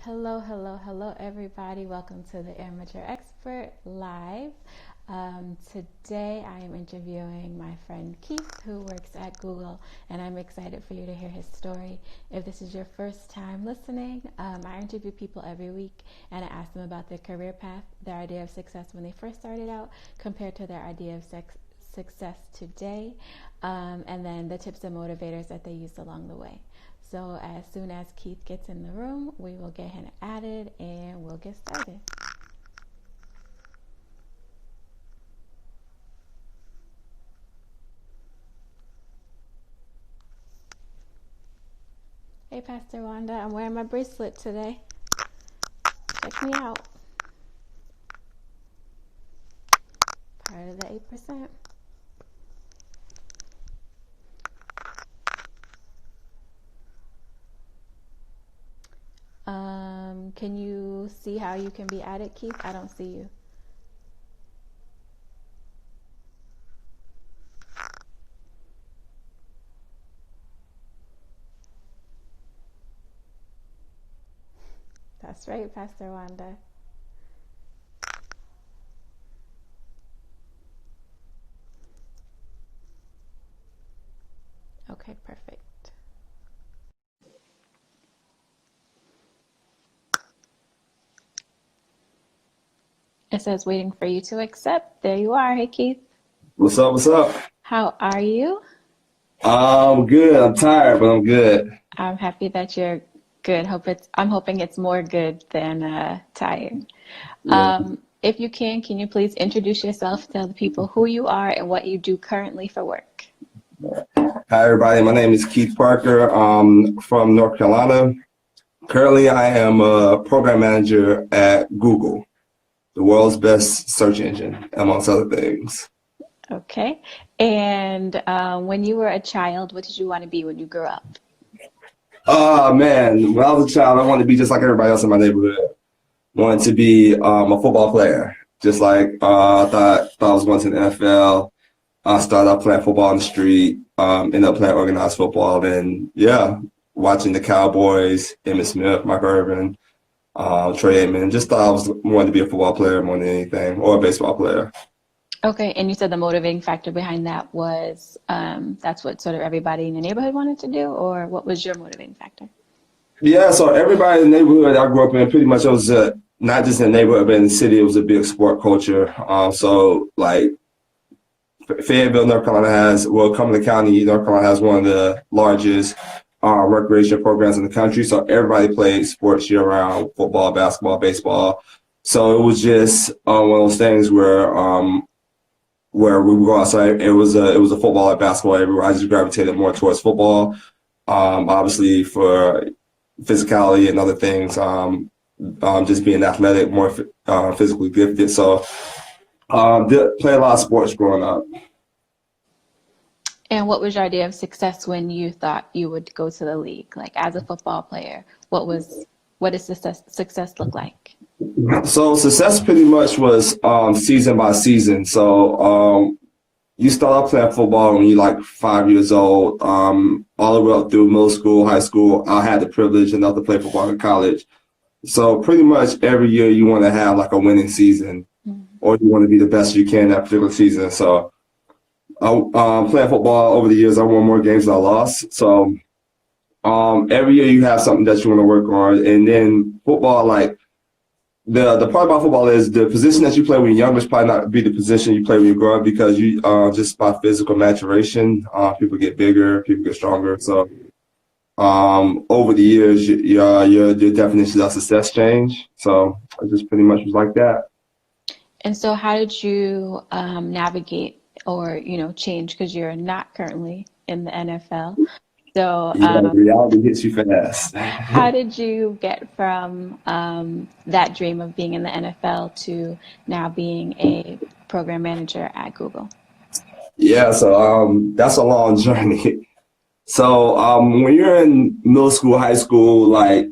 Hello, hello, hello, everybody. Welcome to the Amateur Expert Live. Today I am interviewing my friend Keith, who works at Google, and I'm excited for you to hear his story. If this is your first time listening, I interview people every week, and I ask them about their career path, their idea of success when they first started out, compared to their idea of success today, and then the tips and motivators that they used along the way. So as soon as Keith gets in the room, we will get him added and we'll get started. Hey, Pastor Wanda, I'm wearing my bracelet today. Check me out. Part of the 8%. Can you see how you can be added, Keith? I don't see you. That's right, Pastor Wanda. Okay, perfect. It says waiting for you to accept. There you are. Hey, Keith. What's up? What's up? How are you? I'm good. I'm tired, but I'm good. I'm happy that you're good. I'm hoping it's more good than tired. Yeah. If you can you please introduce yourself, tell the people who you are and what you do currently for work? Hi, everybody. My name is Keith Parker. I'm from North Carolina. Currently, I am a program manager at Google, the world's best search engine, amongst other things. Okay. And when you were a child, what did you want to be when you grew up? Oh, man. When I was a child, I wanted to be just like everybody else in my neighborhood. Wanted to be a football player. Just like I thought I was going to the NFL. I started out playing football on the street, ended up playing organized football, and watching the Cowboys, Emmitt Smith, Mike Irvin, Trey Aikman. Just thought I wanted to be a football player more than anything, or a baseball player. Okay, and you said the motivating factor behind that was that's what sort of everybody in the neighborhood wanted to do, or what was your motivating factor? Yeah, so everybody in the neighborhood I grew up in, pretty much it was not just in the neighborhood, but in the city, it was a big sport culture. So like Fayetteville, North Carolina Cumberland County, North Carolina has one of the largest recreation programs in the country. So everybody played sports year round, football, basketball, baseball. So it was just one of those things where we would go outside. It was a football and basketball everywhere. I just gravitated more towards football. Obviously for physicality and other things, just being athletic, more physically gifted. So did play a lot of sports growing up. And what was your idea of success when you thought you would go to the league? Like as a football player, what does success look like? So success pretty much was season by season. So you start out playing football when you're like 5 years old, all the way up through middle school, high school. I had the privilege enough to play football in college. So pretty much every year you want to have like a winning season, or you want to be the best you can that particular season. So playing football over the years, I won more games than I lost. So every year you have something that you want to work on. And then football, like the part about football is the position that you play when you're younger is probably not be the position you play when you grow up, because you just by physical maturation, people get bigger, people get stronger. So over the years, your definitions of success change. So it just pretty much was like that. And so how did you navigate or, change, because you're not currently in the NFL. So reality hits you fast. how did you get from that dream of being in the NFL to now being a program manager at Google? Yeah, so that's a long journey. So when you're in middle school, high school, like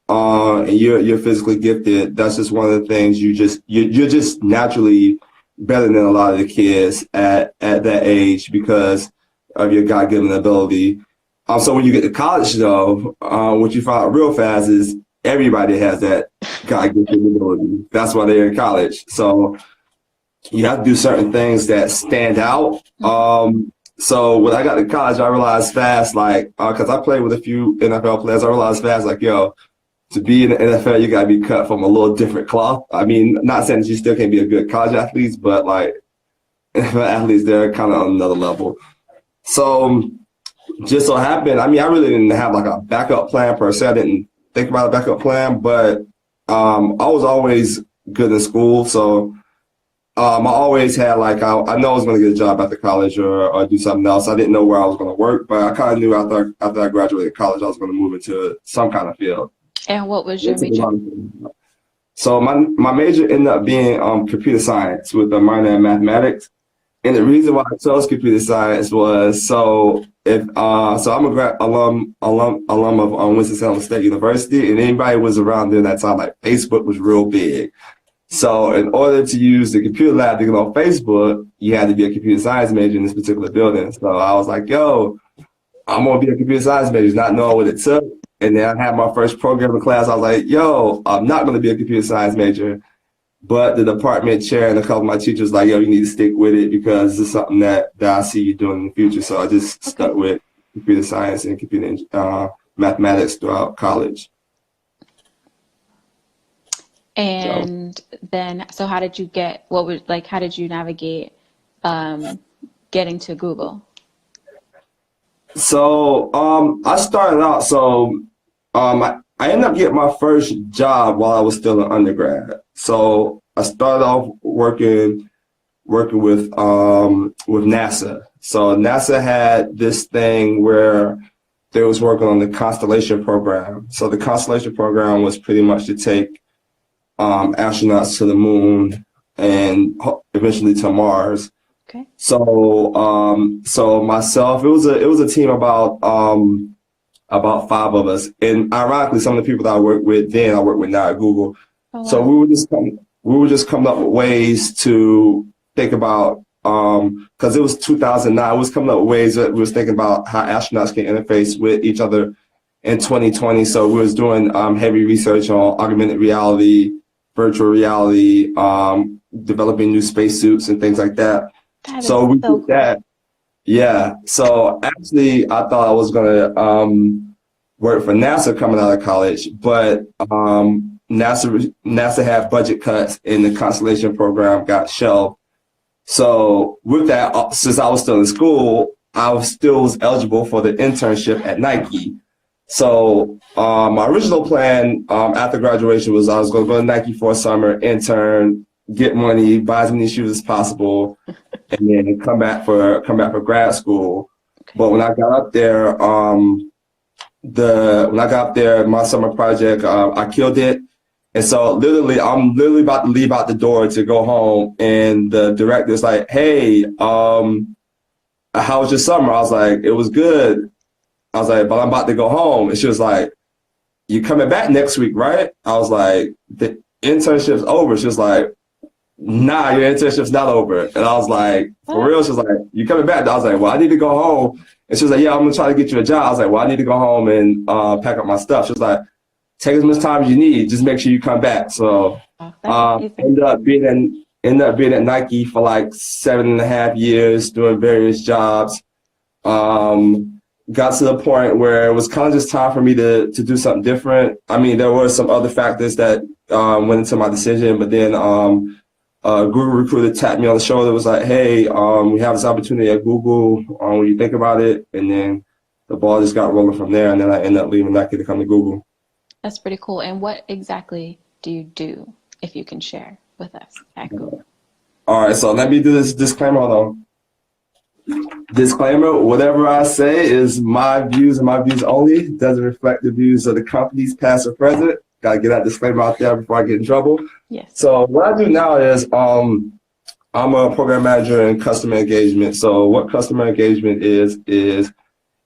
and you're physically gifted, that's just one of the things you're just naturally better than a lot of the kids at that age because of your God-given ability. So when you get to college, though, what you find out real fast is everybody has that God-gifted ability. That's why they're in college. So you have to do certain things that stand out. So when I got to college, I realized fast, like, because I played with a few NFL players, I realized fast, like, yo, to be in the NFL, you got to be cut from a little different cloth. I mean, not saying that you still can't be a good college athlete, but like NFL athletes, they're kind of on another level. So just so happened, I mean, I really didn't have like a backup plan per se. I didn't think about a backup plan, but I was always good in school. So I always had like, I know I was going to get a job after college or do something else. I didn't know where I was going to work, but I kind of knew after I graduated college, I was going to move into some kind of field. And what was your major? So my major ended up being computer science with a minor in mathematics. And the reason why I chose computer science was so I'm a alum of Winston-Salem State University, and anybody was around during that time, like Facebook was real big. So in order to use the computer lab to get on Facebook, you had to be a computer science major in this particular building. So I was like, yo, I'm going to be a computer science major, not knowing what it took. And then I had my first programming class. I was like, yo, I'm not going to be a computer science major. But the department chair and a couple of my teachers like, yo, you need to stick with it because this is something that I see you doing in the future. So I just stuck with computer science and computer mathematics throughout college. And then, so how did you get, how did you navigate getting to Google? So I started out, I ended up getting my first job while I was still an undergrad. So I started off working with NASA. So NASA had this thing where they was working on the Constellation program. So the Constellation program was pretty much to take astronauts to the moon and eventually to Mars. Okay. So myself, it was a team about 5 of us, and ironically, some of the people that I worked with then I work with now at Google. Oh, wow. So we were just coming up with ways to think about because it was 2009. We was coming up with ways that we was thinking about how astronauts can interface with each other in 2020. So we was doing heavy research on augmented reality, virtual reality, developing new spacesuits and things like that. So we did that. Yeah. So actually, I thought I was gonna work for NASA coming out of college, but NASA had budget cuts and the Constellation program got shelved. So with that, since I was still in school, I was eligible for the internship at Nike. So my original plan after graduation was I was going to go to Nike for a summer, intern, get money, buy as many shoes as possible, and then come back for grad school. Okay. But when I got up there, my summer project, I killed it. And so I'm literally about to leave out the door to go home, and the director's like, "Hey, how was your summer?" I was like, "It was good." I was like, "But I'm about to go home." And she was like, "You coming back next week, right?" I was like, "The internship's over." She was like, "Nah, your internship's not over." And I was like, "For real?" She was like, "You coming back?" I was like, "Well, I need to go home." And she was like, "Yeah, I'm gonna try to get you a job." I was like, "Well, I need to go home and pack up my stuff." She was like, "Take as much time as you need. Just make sure you come back." So ended up being at Nike for like 7.5 years, doing various jobs. Got to the point where it was kind of just time for me to do something different. I mean, there were some other factors that went into my decision, but then Google recruiter tapped me on the shoulder, was like, "Hey, we have this opportunity at Google. When you think about it," and then the ball just got rolling from there, and then I ended up leaving Nike to come to Google. That's pretty cool. And what exactly do you do, if you can share with us at Google? All right, so let me do this disclaimer. Hold on. Disclaimer, whatever I say is my views and my views only. Doesn't reflect the views of the companies, past or present. Got to get that disclaimer out there before I get in trouble. Yes. So what I do now is I'm a program manager in customer engagement. So what customer engagement is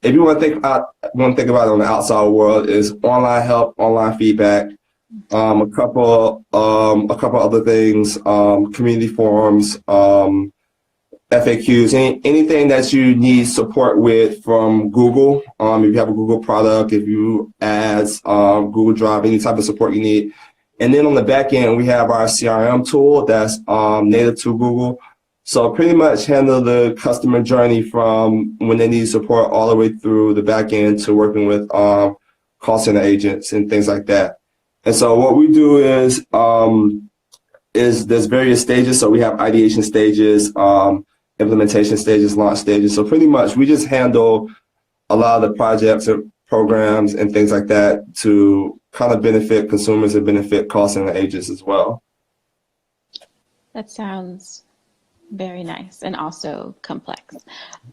if you want to think about it on the outside world, is online help, online feedback, a couple other things, community forums, FAQs, anything that you need support with from Google. If you have a Google product, if you ads, Google Drive, any type of support you need. And then on the back end, we have our CRM tool that's native to Google. So pretty much handle the customer journey from when they need support all the way through the back end to working with call center agents and things like that. And so what we do is there's various stages. So we have ideation stages, implementation stages, launch stages. So pretty much we just handle a lot of the projects and programs and things like that to kind of benefit consumers and benefit call center agents as well. That sounds very nice and also complex.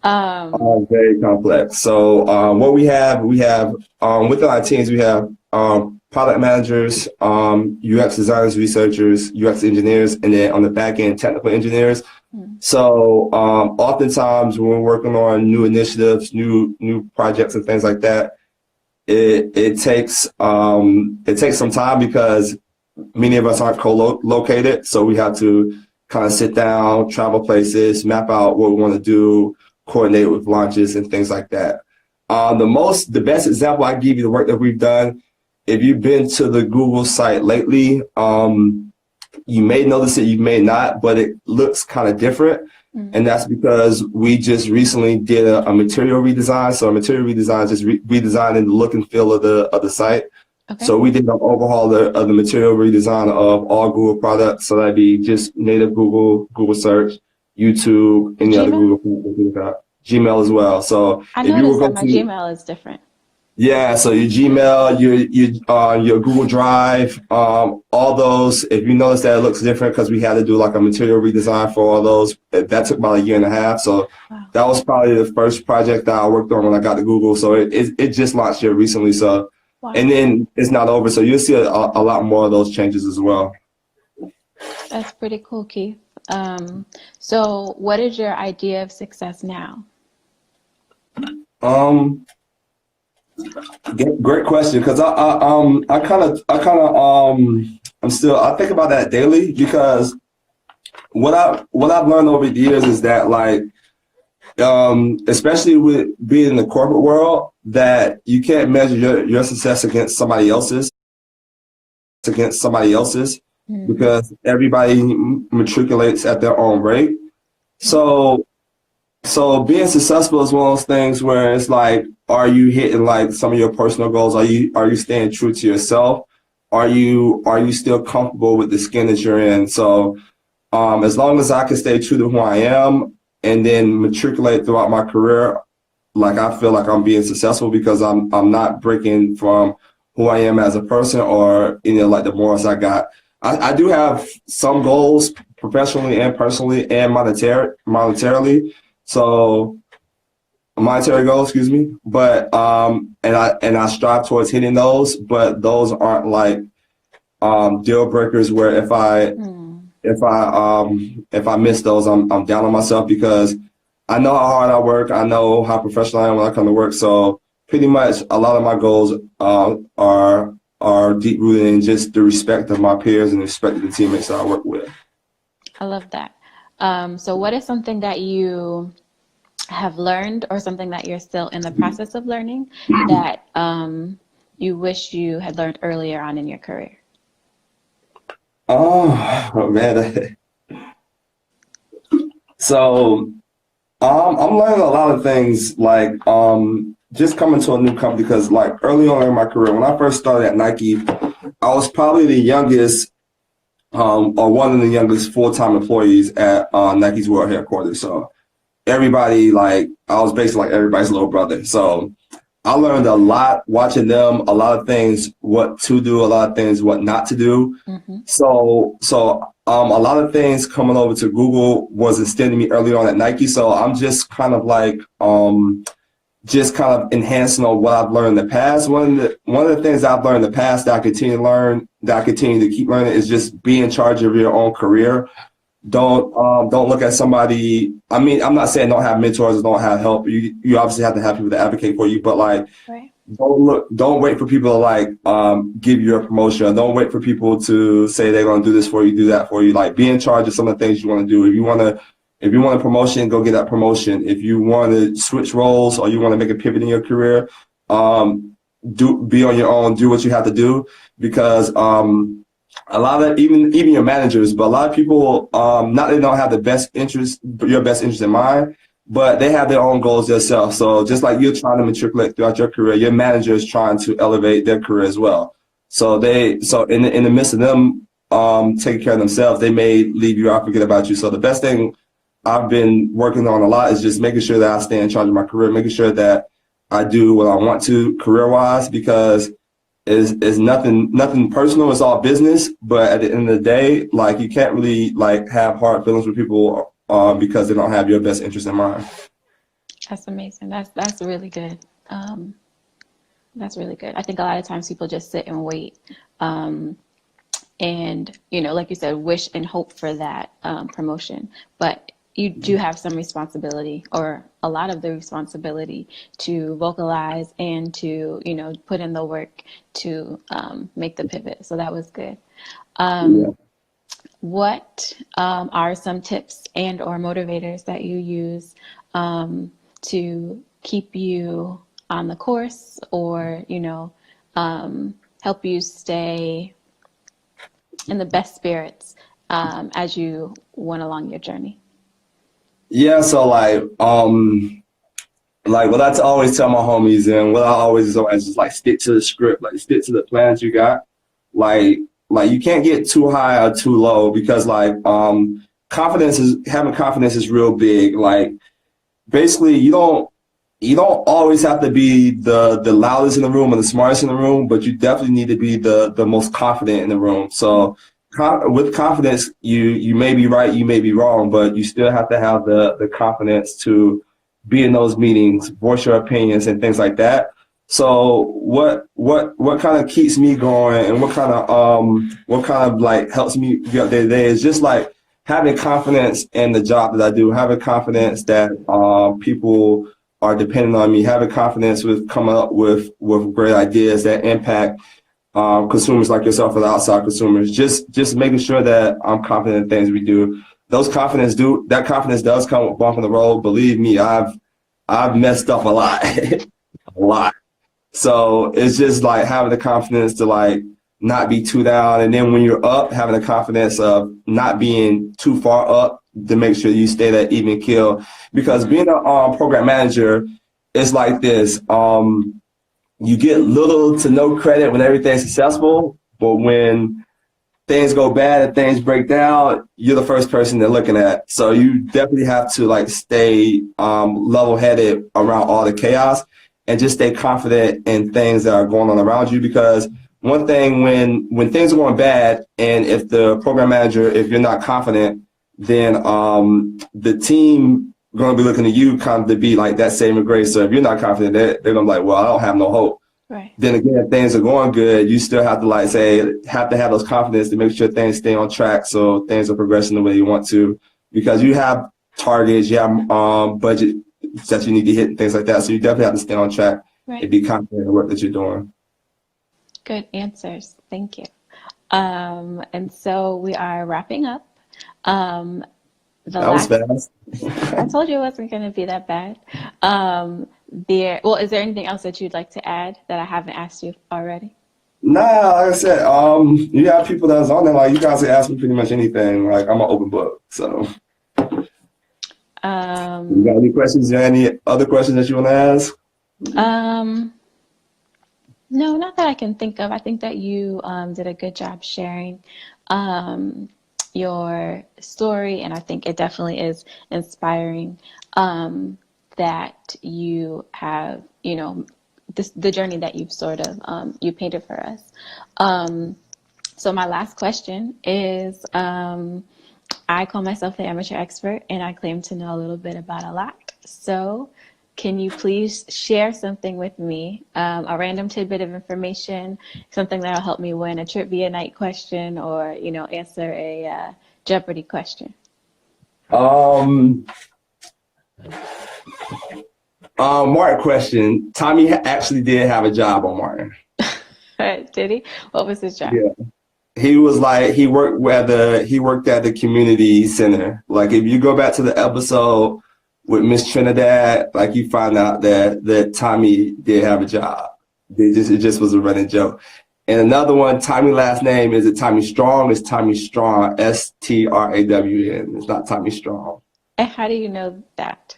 Very complex. So what we have within our teams, we have product managers, UX designers, researchers, UX engineers, and then on the back end, technical engineers. So oftentimes when we're working on new initiatives, new projects and things like that, it takes some time because many of us aren't co-located. So we have to kind of sit down, travel places, map out what we want to do, coordinate with launches and things like that. The best example I give you the work that we've done. If you've been to the Google site lately, you may notice it, you may not, but it looks kind of different. And that's because we just recently did a material redesign. So a material redesign is just redesigning the look and feel of the site. Okay. So we did an overhaul of the material redesign of all Google products. So that'd be just native Google search, YouTube, any other Google product, Gmail as well. So I noticed that my Gmail is different. Yeah, so your Gmail, your Google Drive, all those, if you notice that it looks different because we had to do like a material redesign for all those, that took about a year and a half. So that was probably the first project that I worked on when I got to Google. So it just launched here recently. So, and then it's not over. So you'll see a lot more of those changes as well. That's pretty cool, Keith. So what is your idea of success now? Great question, because I think about that daily, because what I've learned over the years is that, like, especially with being in the corporate world, that you can't measure your success against somebody else's, because everybody matriculates at their own rate. So being successful is one of those things where it's like, are you hitting like some of your personal goals? Are you staying true to yourself? Are you still comfortable with the skin that you're in? So as long as I can stay true to who I am and then matriculate throughout my career, like, I feel like I'm being successful because I'm not breaking from who I am as a person or like the morals I got. I do have some goals professionally and personally and monetarily. So monetary goals, excuse me, but and I strive towards hitting those, but those aren't like deal breakers where if I miss those, I'm down on myself, because I know how hard I work, I know how professional I am when I come to work. So pretty much a lot of my goals are deep rooted in just the respect of my peers and the respect of the teammates that I work with. I love that. So what is something that you have learned, or something that you're still in the process of learning, that you wish you had learned earlier on in your career? Oh man. So I'm learning a lot of things, like just coming to a new company, because like early on in my career, when I first started at Nike, I was probably the youngest or one of the youngest full-time employees at Nike's world headquarters. So everybody, like, I was basically like everybody's little brother. So I learned a lot watching them, a lot of things, what to do, a lot of things, what not to do. So a lot of things coming over to Google was instilled in me early on at Nike. So I'm just kind of like, just kind of enhancing on what I've learned in the past. One of the things I've learned in the past that I continue to learn, that I continue to keep learning, is just be in charge of your own career. Don't look at somebody. I mean, I'm not saying don't have mentors or don't have help. You obviously have to have people that advocate for you, but like, don't wait for people to like give you a promotion. Don't wait for people to say they're going to do this for you, do that for you. Like, be in charge of some of the things you want to do. If you want a promotion, go get that promotion. If you want to switch roles or you want to make a pivot in your career, be on your own, do what you have to do, because a lot of even your managers, but a lot of people, not that they don't have your best interest in mind, but they have their own goals themselves. So just like you're trying to matriculate throughout your career, your manager is trying to elevate their career as well. So in the midst of them taking care of themselves, they may leave you out, forget about you. So the best thing I've been working on a lot is just making sure that I stay in charge of my career, making sure that I do what I want to career-wise, because it's nothing personal. It's all business. But at the end of the day, like, you can't really like have hard feelings with people because they don't have your best interest in mind. That's amazing. That's really good. That's really good. I think a lot of times people just sit and wait, and like you said, wish and hope for that promotion. But you do have some responsibility, or a lot of the responsibility, to vocalize and to put in the work to make the pivot. So that was good. Yeah. What are some tips and or motivators that you use to keep you on the course, or help you stay in the best spirits as you went along your journey? Yeah, so like what I always tell my homies, and what I always is always just like stick to the script, like stick to the plans you got. Like you can't get too high or too low, because like having confidence is real big. Like, basically you don't always have to be the loudest in the room or the smartest in the room, but you definitely need to be the most confident in the room. So with confidence, you may be right, you may be wrong, but you still have to have the confidence to be in those meetings, voice your opinions and things like that. So what kind of keeps me going, and what kind of like helps me get up day to day, is just like having confidence in the job that I do, having confidence that people are depending on me, having confidence with coming up with great ideas that impact consumers like yourself or the outside consumers. Just making sure that I'm confident in things we do. That confidence does come with bump in the road. Believe me, I've messed up a lot, a lot. So it's just like having the confidence to like not be too down, and then when you're up, having the confidence of not being too far up to make sure you stay that even keel. Because being a program manager is like this. You get little to no credit when everything's successful, but when things go bad and things break down, you're the first person they're looking at. So you definitely have to like stay level-headed around all the chaos, and just stay confident in things that are going on around you. Because one thing, when things are going bad, and if the program manager, if you're not confident, then the team going to be looking at you kind of to be like that saving grace. So if you're not confident, they're going to be like, well, I don't have no hope. Right. Then again, if things are going good, you still have to have those confidence to make sure things stay on track, so things are progressing the way you want to, because you have targets, you have budget that you need to hit and things like that. So you definitely have to stay on track, right, and be confident in the work that you're doing. Good answers. Thank you. And so we are wrapping up. That was fast. I told you it wasn't going to be that bad. Is there anything else that you'd like to add that I haven't asked you already? Nah, like I said, you have people that's on there, like, you guys can ask me pretty much anything. Like, I'm an open book. So, you got any questions? Is there any other questions that you want to ask? No, not that I can think of. I think that you did a good job sharing your story, and I think it definitely is inspiring that you have, the journey that you've sort of you painted for us. So my last question is, I call myself the amateur expert, and I claim to know a little bit about a lot. So can you please share something with me, a random tidbit of information, something that'll help me win a trivia night question, or answer a Jeopardy question? Martin question. Tommy actually did have a job on Martin. Did he? What was his job? Yeah. he was like he worked at the community center. Like if you go back to the episode with Miss Trinidad, like you find out that Tommy did have a job. It just was a running joke. And another one, Tommy last name, is it Tommy Strong? It's Tommy Strong, Strawn. It's not Tommy Strong. And how do you know that?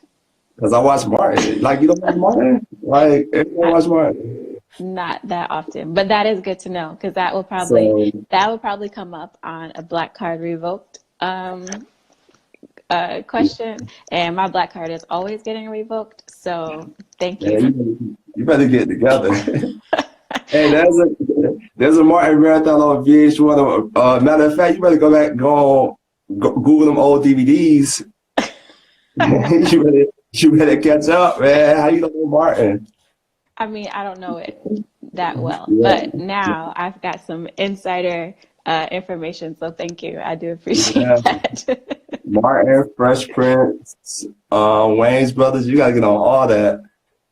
Because I watch Martin. Like you don't watch Martin? Like everyone watch Martin. Not that often, but that is good to know because that will probably come up on a black card revoked question, and my black card is always getting revoked. So thank you. Yeah, you better get together. Hey, there's a Martin marathon on VH1. Matter of fact, you better go Google them old DVDs. you better catch up, man. How you know Martin? I mean, I don't know it that well, Yeah. but now I've got some insider information, so thank you. I do appreciate Yeah. that. Martin, Fresh Prince, Wayne's Brothers. You gotta get on all that.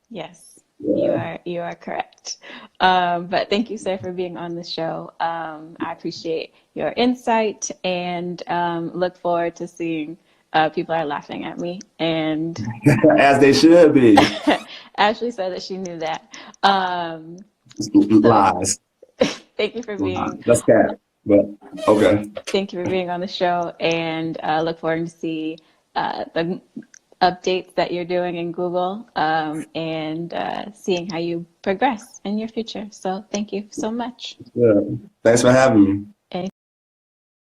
Yes, Yeah. you are correct. But thank you, sir, for being on the show. I appreciate your insight and look forward to seeing people are laughing at me. And As they should be. Ashley said that she knew that. So Lies. thank you for being That's cat. But okay. thank you for being on the show, and look forward to see the updates that you're doing in Google and seeing how you progress in your future. So thank you so much. Yeah. Thanks for having me.